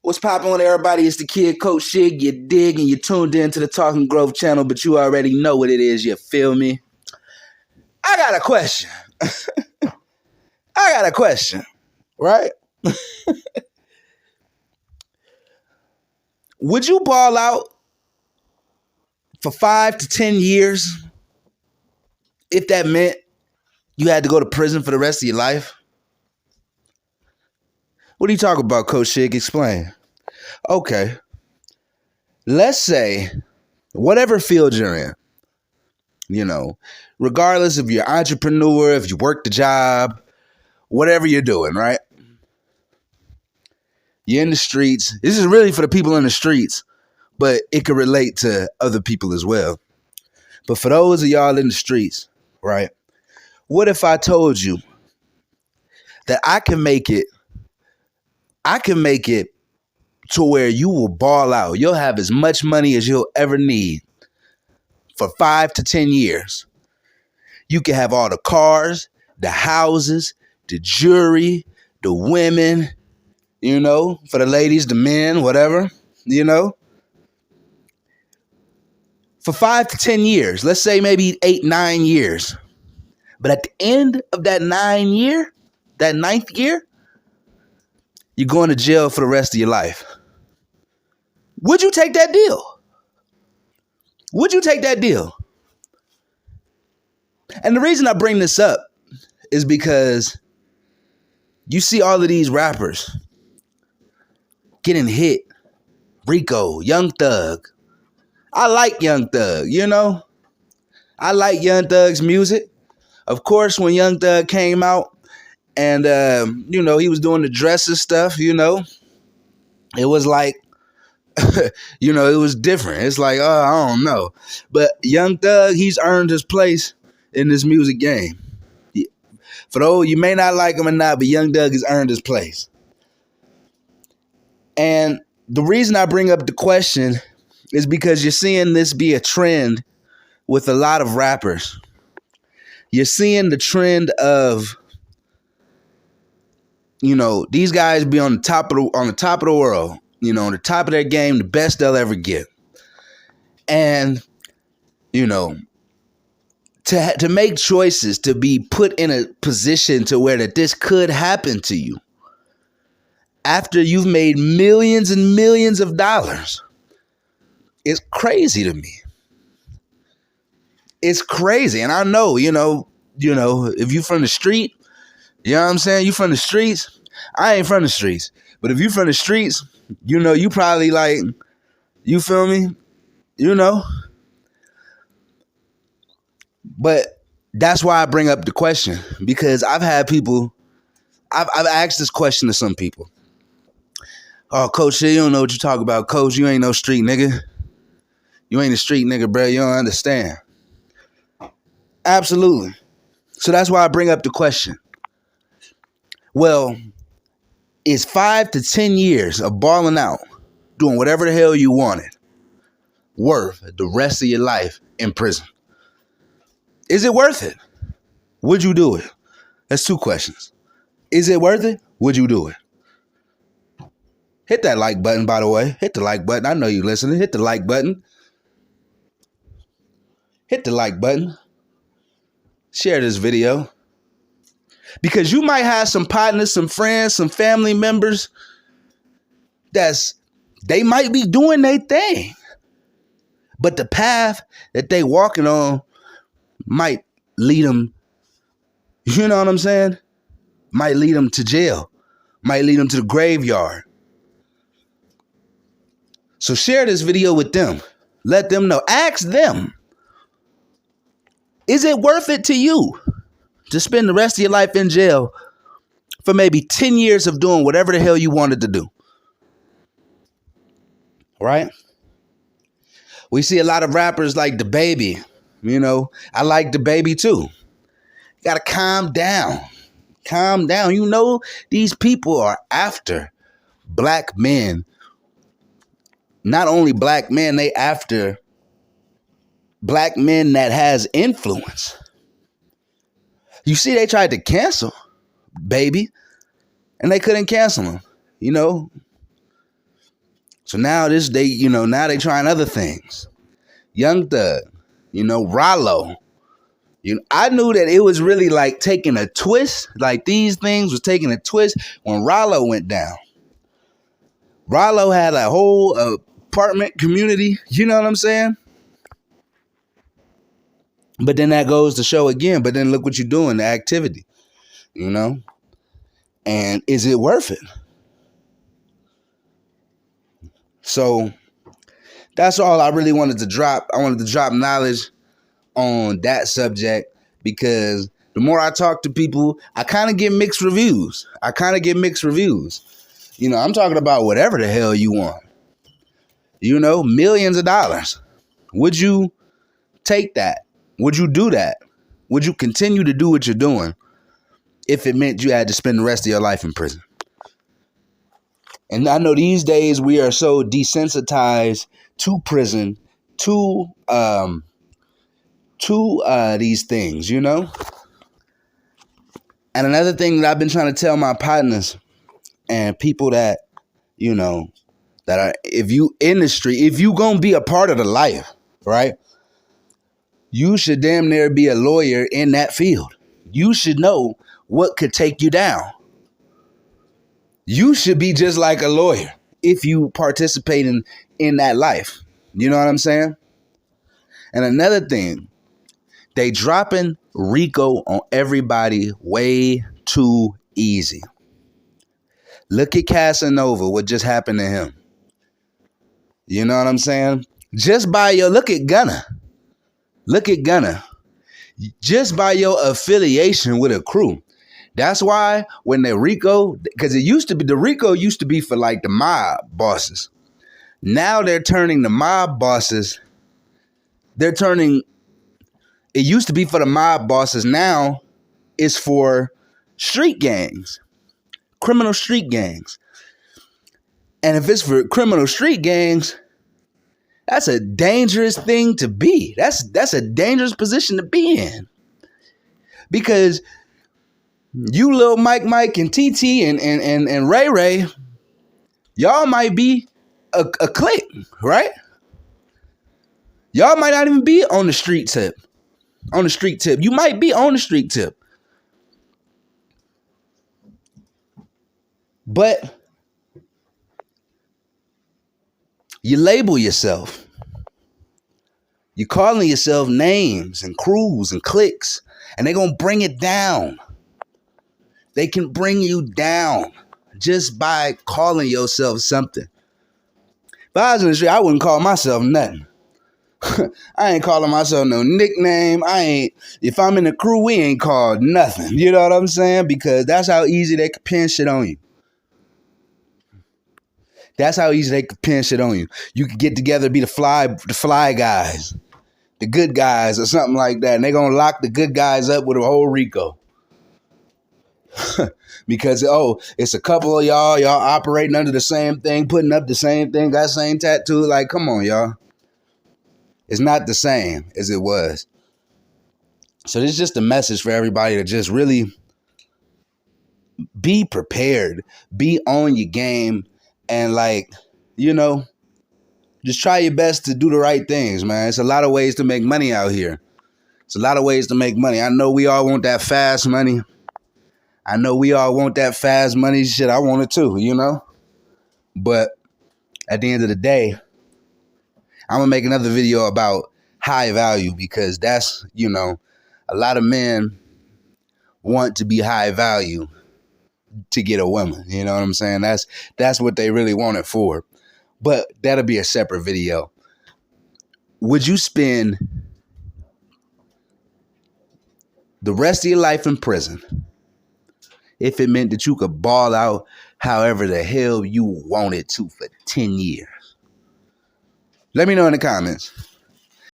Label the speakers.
Speaker 1: What's poppin' with everybody? It's the kid Coach Shig. You dig and you tuned in to the Talking Grove channel, but you already know what it is. You feel me? I got a question. Right? Would you ball out for 5 to 10 years if that meant you had to go to prison for the rest of your life? What are you talking about, Coach Shig? Explain. Okay. Let's say whatever field you're in, regardless if you're an entrepreneur, if you work the job, whatever you're doing, right? You're in the streets. This is really for the people in the streets, but it could relate to other people as well. But for those of y'all in the streets, right? What if I told you that I can make it to where you will ball out. You'll have as much money as you'll ever need for 5 to 10 years. You can have all the cars, the houses, the jewelry, the women, for the ladies, the men, whatever, for 5 to 10 years, let's say maybe 8, 9 years. But at the end of that 9th year, you're going to jail for the rest of your life. Would you take that deal? And the reason I bring this up is because you see all of these rappers getting hit. Rico, Young Thug. I like Young Thug, I like Young Thug's music. Of course, when Young Thug came out and, he was doing the dresses stuff, it was like, it was different. It's like, I don't know. But Young Thug, he's earned his place in this music game. For those, you may not like him or not, but Young Thug has earned his place. And the reason I bring up the question is because you're seeing this be a trend with a lot of rappers. You're seeing the trend of, these guys be on the top of the world, on the top of their game, the best they'll ever get. And, to make choices, to be put in a position to where that this could happen to you after you've made millions and millions of dollars. It's crazy to me. It's crazy. And I know, if you from the street, you know what I'm saying? You from the streets. I ain't from the streets. But if you from the streets, you probably like, you feel me? But that's why I bring up the question, because I've had people, I've asked this question to some people. Oh, Coach, you don't know what you talk about. Coach, you ain't no street nigga. You ain't a street nigga, bro. You don't understand. Absolutely. So that's why I bring up the question. Well, is 5 to 10 years of balling out, doing whatever the hell you wanted, worth the rest of your life in prison? Is it worth it? Would you do it? That's 2 questions. Is it worth it? Would you do it? Hit that like button, by the way. Hit the like button. I know you listening. Hit the like button. Hit the like button. Share this video. Because you might have some partners, some friends, some family members they might be doing their thing. But the path that they walking on might lead them, you know what I'm saying? Might lead them to jail. Might lead them to the graveyard. So share this video with them. Let them know. Ask them. Is it worth it to you to spend the rest of your life in jail for maybe 10 years of doing whatever the hell you wanted to do? Right? We see a lot of rappers like DaBaby. I like DaBaby too. You gotta calm down. Calm down. These people are after black men. Not only black men, they after black men that has influence. You see, they tried to cancel Baby, and they couldn't cancel him. So now now they trying other things. Young Thug, Rollo. I knew that it was really like taking a twist. Like these things was taking a twist when Rollo went down. Rollo had a whole apartment community. You know what I'm saying? But then that goes to show again. But then look what you're doing, the activity. And is it worth it? So that's all I really wanted to drop. I wanted to drop knowledge on that subject because the more I talk to people, I kind of get mixed reviews. I'm talking about whatever the hell you want. Millions of dollars. Would you take that? Would you do that? Would you continue to do what you're doing if it meant you had to spend the rest of your life in prison? And I know these days we are so desensitized to prison, to these things, And another thing that I've been trying to tell my partners and people that, that are, if you gonna be a part of the life, right? You should damn near be a lawyer in that field. You should know what could take you down. You should be just like a lawyer if you participate in that life. You know what I'm saying? And another thing, they dropping RICO on everybody way too easy. Look at Casanova, what just happened to him. You know what I'm saying? Look at Gunna. Just by your affiliation with a crew. That's why when the RICO, because the RICO used to be for like the mob bosses. Now they're turning the mob bosses. It used to be for the mob bosses. Now it's for street gangs, criminal street gangs. And if it's for criminal street gangs, that's a dangerous thing to be. That's a dangerous position to be in. Because you Lil Mike and TT and Ray Ray, y'all might be a clique, right? Y'all might not even be on the street tip. You might be on the street tip. But you label yourself. You're calling yourself names and crews and cliques, and they're going to bring it down. They can bring you down just by calling yourself something. If I was in the street, I wouldn't call myself nothing. I ain't calling myself no nickname. If I'm in the crew, we ain't called nothing. You know what I'm saying? Because that's how easy they can pin shit on you. You could get together, be the fly guys, the good guys or something like that. And they're going to lock the good guys up with a whole RICO. Because, it's a couple of y'all operating under the same thing, putting up the same thing, got the same tattoo. Like, come on, y'all. It's not the same as it was. So this is just a message for everybody to just really be prepared, be on your game, and just try your best to do the right things, man. It's a lot of ways to make money out here. I know we all want that fast money. Shit, I want it too, But at the end of the day, I'm going to make another video about high value because that's, a lot of men want to be high value to get a woman. You know what I'm saying? That's what they really want it for. But that'll be a separate video. Would you spend the rest of your life in prison if it meant that you could ball out however the hell you wanted to for 10 years? Let me know in the comments.